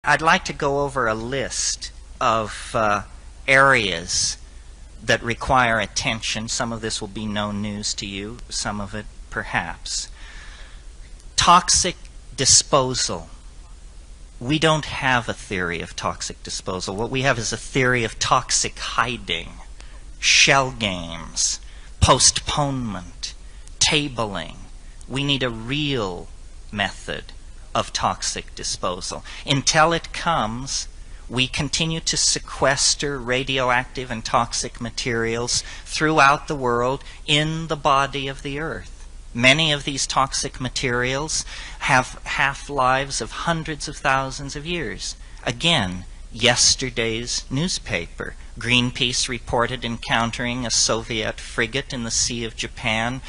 I'd like to go over a list of areas that require attention. Some of this will be no news to you, some of it perhaps. Toxic disposal. We don't have a theory of toxic disposal. What we have is a theory of toxic hiding, shell games, postponement, tabling. We need a real method of toxic disposal. Until it comes, we continue to sequester radioactive and toxic materials throughout the world in the body of the Earth. Many of these toxic materials have half-lives of hundreds of thousands of years. Again, yesterday's newspaper. Greenpeace reported encountering a Soviet frigate in the Sea of Japan,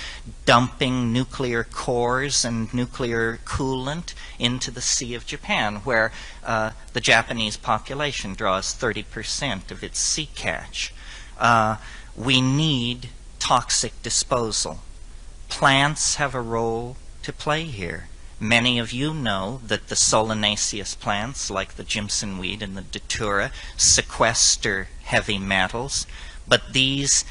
dumping nuclear cores and nuclear coolant into the Sea of Japan, where the Japanese population draws 30% of its sea catch. We need toxic disposal. Plants have a role to play here. Many of you know that the solanaceous plants, like the Jimson weed and the datura, sequester heavy metals, but this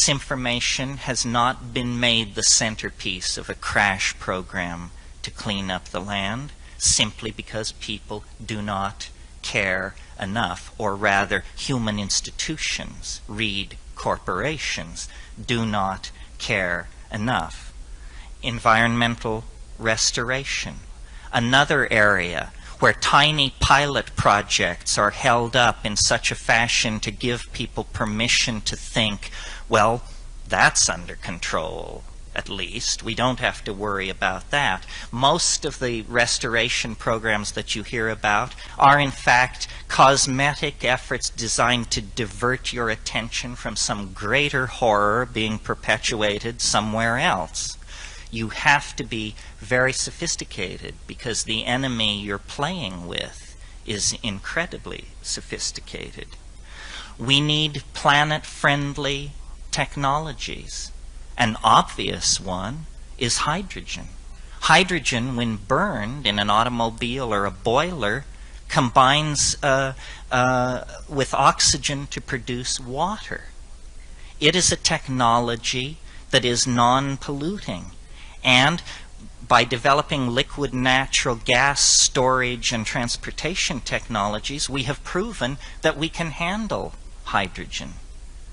information has not been made the centerpiece of a crash program to clean up the land, simply because people do not care enough, or rather human institutions, read corporations, do not care enough. Environmental restoration. Another area where tiny pilot projects are held up in such a fashion to give people permission to think, well, that's under control, at least. We don't have to worry about that. Most of the restoration programs that you hear about are in fact cosmetic efforts designed to divert your attention from some greater horror being perpetuated somewhere else. You have to be very sophisticated because the enemy you're playing with is incredibly sophisticated. We need planet-friendly technologies. An obvious one is hydrogen. Hydrogen, when burned in an automobile or a boiler, combines with oxygen to produce water. It is a technology that is non-polluting. And by developing liquid natural gas storage and transportation technologies, we have proven that we can handle hydrogen.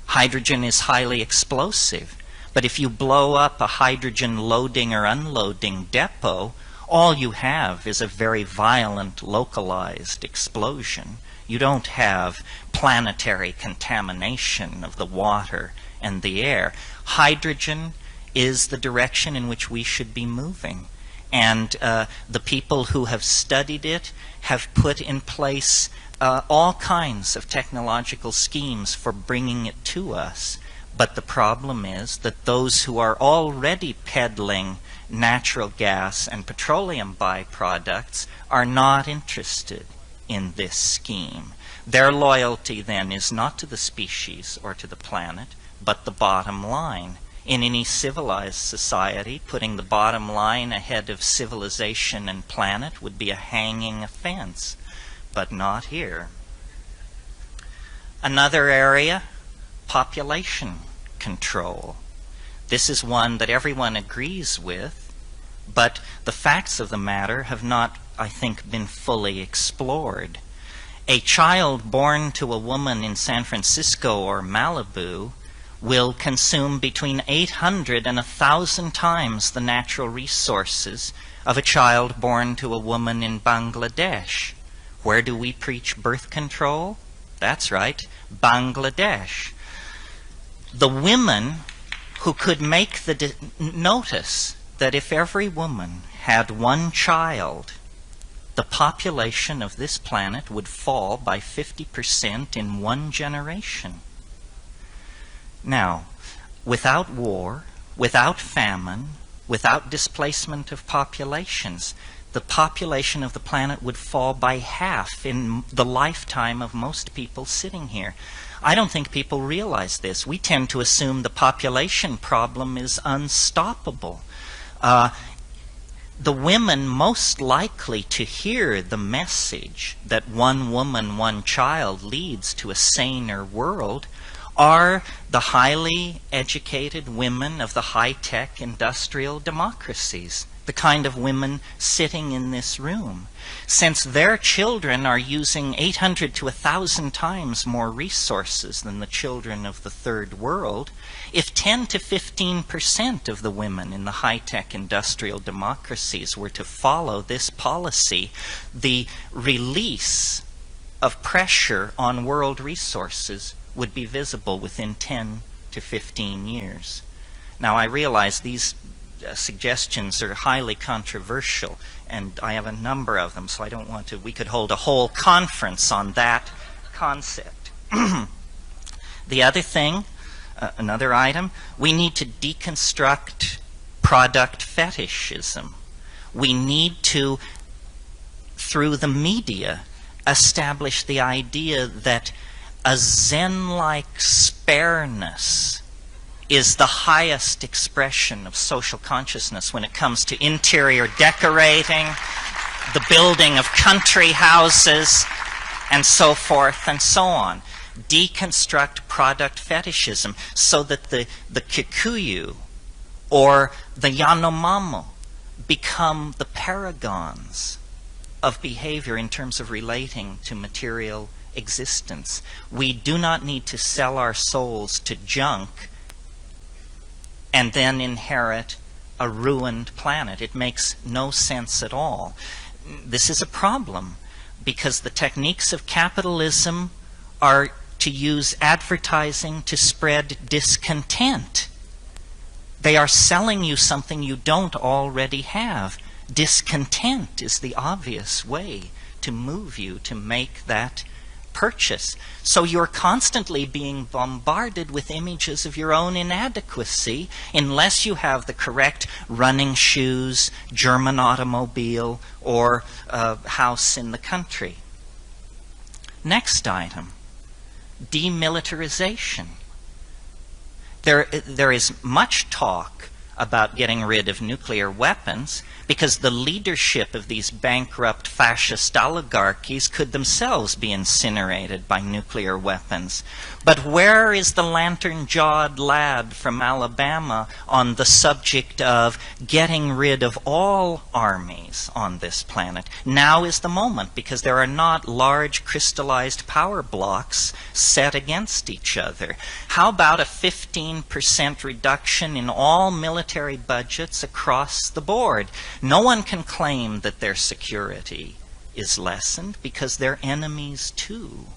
Hydrogen is highly explosive, but if you blow up a hydrogen loading or unloading depot, all you have is a very violent, localized explosion. You don't have planetary contamination of the water and the air. Hydrogen is the direction in which we should be moving. And the people who have studied it have put in place all kinds of technological schemes for bringing it to us. But the problem is that those who are already peddling natural gas and petroleum byproducts are not interested in this scheme. Their loyalty then is not to the species or to the planet, but the bottom line. In any civilized society, putting the bottom line ahead of civilization and planet would be a hanging offense, but not here. Another area, population control. This is one that everyone agrees with, but the facts of the matter have not, I think, been fully explored. A child born to a woman in San Francisco or Malibu will consume between 800 and 1,000 times the natural resources of a child born to a woman in Bangladesh. Where do we preach birth control? That's right, Bangladesh. The women who could make the notice that if every woman had one child, the population of this planet would fall by 50% in one generation. Now, without war, without famine, without displacement of populations, the population of the planet would fall by half in the lifetime of most people sitting here. I don't think people realize this. We tend to assume the population problem is unstoppable. the women most likely to hear the message that one woman, one child leads to a saner world are the highly educated women of the high-tech industrial democracies, the kind of women sitting in this room. Since their children are using 800 to 1,000 times more resources than the children of the third world, if 10 to 15% of the women in the high-tech industrial democracies were to follow this policy, the release of pressure on world resources would be visible within 10 to 15 years. Now, I realize these suggestions are highly controversial, and I have a number of them, so I don't want to. We could hold a whole conference on that concept. The other thing, another item, we need to deconstruct product fetishism. We need to, through the media, establish the idea that a Zen-like spareness is the highest expression of social consciousness when it comes to interior decorating, the building of country houses, and so forth and so on. Deconstruct product fetishism so that the Kikuyu or the Yanomamo become the paragons of behavior in terms of relating to material existence. We do not need to sell our souls to junk and then inherit a ruined planet. It makes no sense at all. This is a problem because the techniques of capitalism are to use advertising to spread discontent. They are selling you something you don't already have. Discontent is the obvious way to move you to make that purchase. So you're constantly being bombarded with images of your own inadequacy unless you have the correct running shoes, German automobile, or house in the country. Next item, demilitarization. There is much talk about getting rid of nuclear weapons because the leadership of these bankrupt fascist oligarchies could themselves be incinerated by nuclear weapons. But where is the lantern-jawed lad from Alabama on the subject of getting rid of all armies on this planet? Now is the moment, because there are not large crystallized power blocks set against each other. How about a 15% reduction in all military budgets across the board? No one can claim that their security is lessened because their enemies too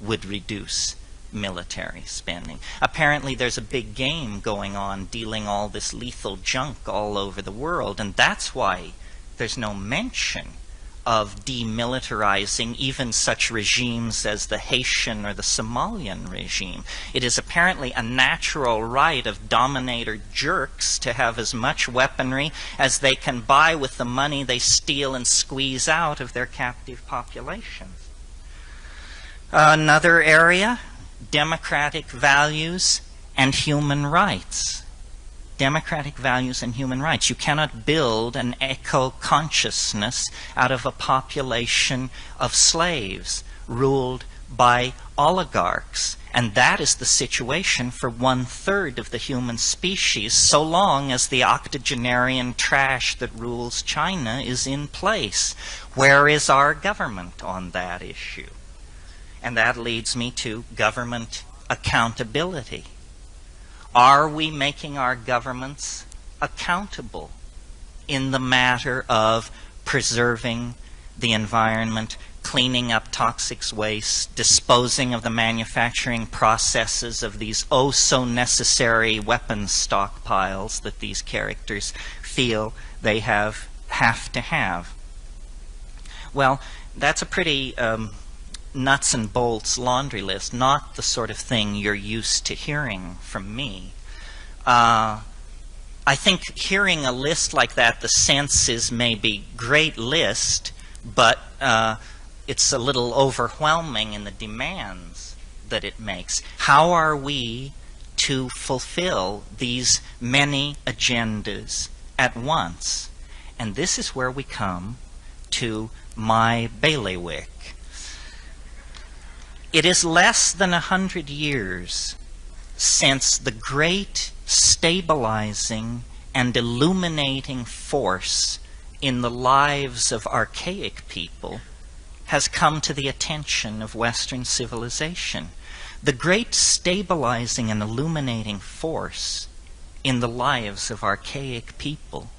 would reduce military spending. Apparently there's a big game going on dealing all this lethal junk all over the world, and that's why there's no mention of demilitarizing even such regimes as the Haitian or the Somalian regime. It is apparently a natural right of dominator jerks to have as much weaponry as they can buy with the money they steal and squeeze out of their captive populations. Another area, democratic values and human rights. Democratic values and human rights. You cannot build an eco-consciousness out of a population of slaves ruled by oligarchs. And that is the situation for 1/3 of the human species, so long as the octogenarian trash that rules China is in place. Where is our government on that issue? And that leads me to government accountability. Are we making our governments accountable in the matter of preserving the environment, cleaning up toxic waste, disposing of the manufacturing processes of these oh-so-necessary weapons stockpiles that these characters feel they have to have? Well, that's a pretty nuts and bolts laundry list, not the sort of thing you're used to hearing from me. I think hearing a list like that, the sense is maybe great list, but it's a little overwhelming in the demands that it makes. How are we to fulfill these many agendas at once? And this is where we come to my bailiwick. It is less than 100 years since the great stabilizing and illuminating force in the lives of archaic people has come to the attention of Western civilization. The great stabilizing and illuminating force in the lives of archaic people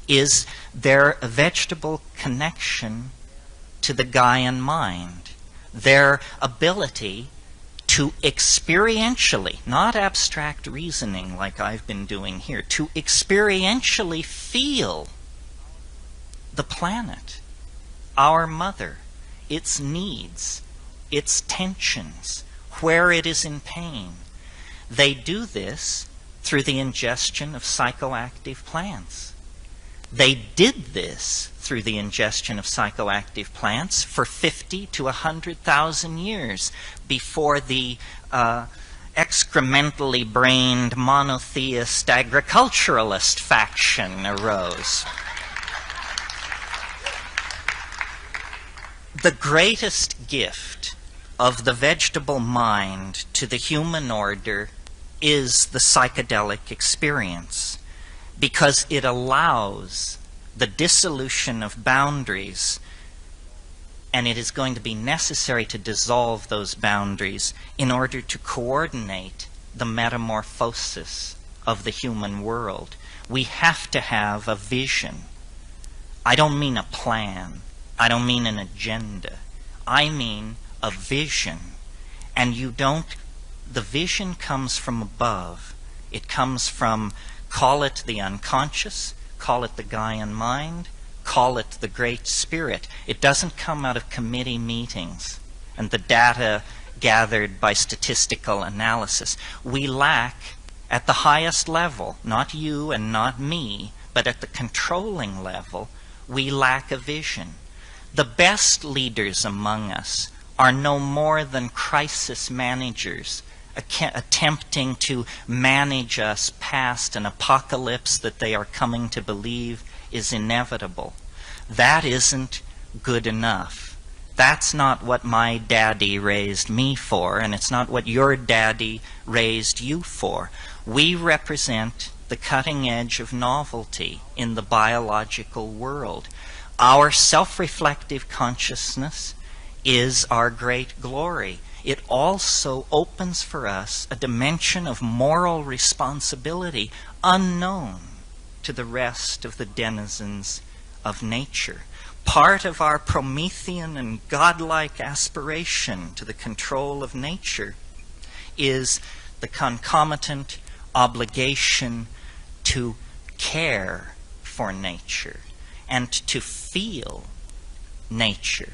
is their vegetable connection to the Gaian mind, their ability to experientially, not abstract reasoning like I've been doing here, to experientially feel the planet, our mother, its needs, its tensions, where it is in pain. They do this through the ingestion of psychoactive plants. They did this through the ingestion of psychoactive plants for 50 to 100,000 years before the excrementally brained monotheist agriculturalist faction arose. The greatest gift of the vegetable mind to the human order is the psychedelic experience, because it allows the dissolution of boundaries, and it is going to be necessary to dissolve those boundaries in order to coordinate the metamorphosis of the human world. We have to have a vision. I don't mean a plan. I don't mean an agenda. I mean a vision. And the vision comes from above. It comes from, call it the unconscious, call it the Gaian mind, call it the Great Spirit. It doesn't come out of committee meetings and the data gathered by statistical analysis. We lack, at the highest level, not you and not me, but at the controlling level, we lack a vision. The best leaders among us are no more than crisis managers, attempting to manage us past an apocalypse that they are coming to believe is inevitable. That isn't good enough. That's not what my daddy raised me for, and it's not what your daddy raised you for. We represent the cutting edge of novelty in the biological world. Our self-reflective consciousness is our great glory. It also opens for us a dimension of moral responsibility unknown to the rest of the denizens of nature. Part of our Promethean and godlike aspiration to the control of nature is the concomitant obligation to care for nature and to feel nature.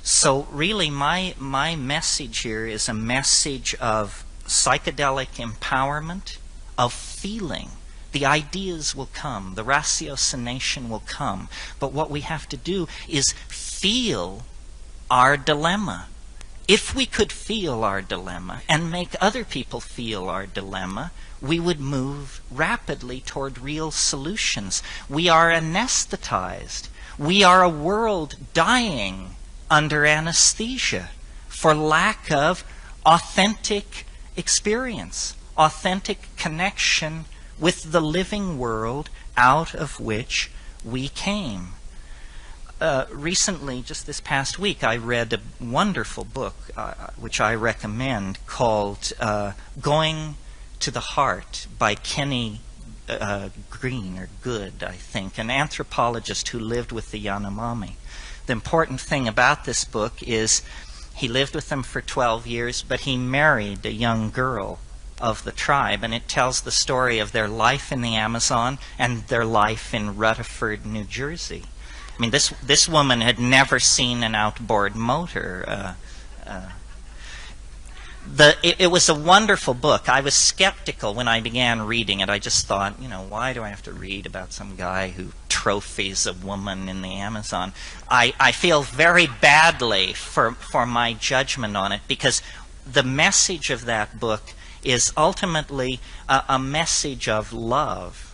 So really my message here is a message of psychedelic empowerment, of feeling. The ideas will come, the ratiocination will come, but what we have to do is feel our dilemma. If we could feel our dilemma and make other people feel our dilemma, we would move rapidly toward real solutions. We are anesthetized. We are a world dying under anesthesia for lack of authentic experience, authentic connection with the living world out of which we came. Recently, just this past week, I read a wonderful book, which I recommend, called Going to the Heart by Kenny Green, or Good, I think, an anthropologist who lived with the Yanomami. The important thing about this book is he lived with them for 12 years, but he married a young girl of the tribe, and it tells the story of their life in the Amazon and their life in Rutherford, New Jersey. I mean, this woman had never seen an outboard motor. It was a wonderful book. I was skeptical when I began reading it. I just thought, why do I have to read about some guy who trophies a woman in the Amazon? I feel very badly for my judgment on it, because the message of that book is ultimately a message of love,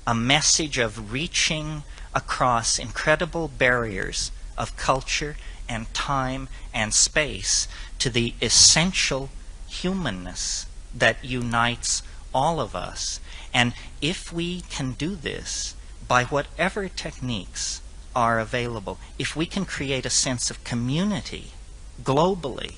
a message of reaching across incredible barriers of culture and time and space to the essential humanness that unites all of us. And if we can do this by whatever techniques are available, if we can create a sense of community globally,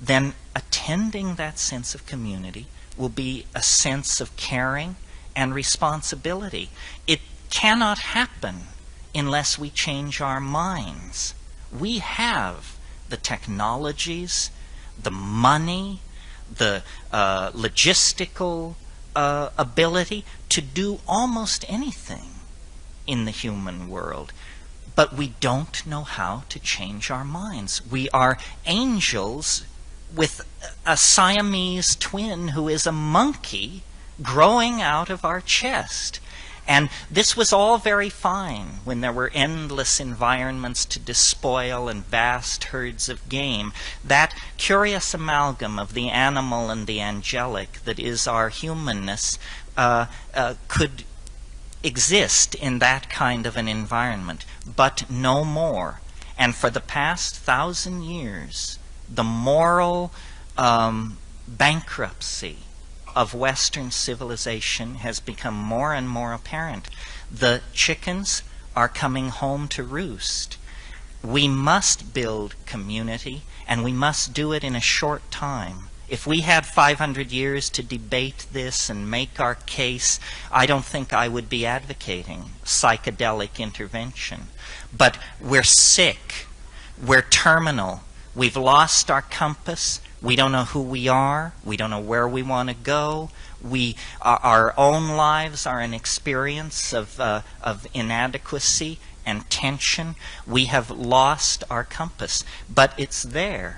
then attending that sense of community will be a sense of caring and responsibility. It cannot happen unless we change our minds. We have the technologies, the money, the logistical ability to do almost anything in the human world. But we don't know how to change our minds. We are angels with a Siamese twin who is a monkey growing out of our chest. And this was all very fine when there were endless environments to despoil and vast herds of game. That curious amalgam of the animal and the angelic that is our humanness could exist in that kind of an environment, but no more. And for the past 1,000 years, the moral bankruptcy of Western civilization has become more and more apparent. The chickens are coming home to roost. We must build community, and we must do it in a short time. If we had 500 years to debate this and make our case, I don't think I would be advocating psychedelic intervention. But we're sick. We're terminal. We've lost our compass. We don't know who we are. We don't know where we want to go. Our own lives are an experience of inadequacy and tension. We have lost our compass, but it's there.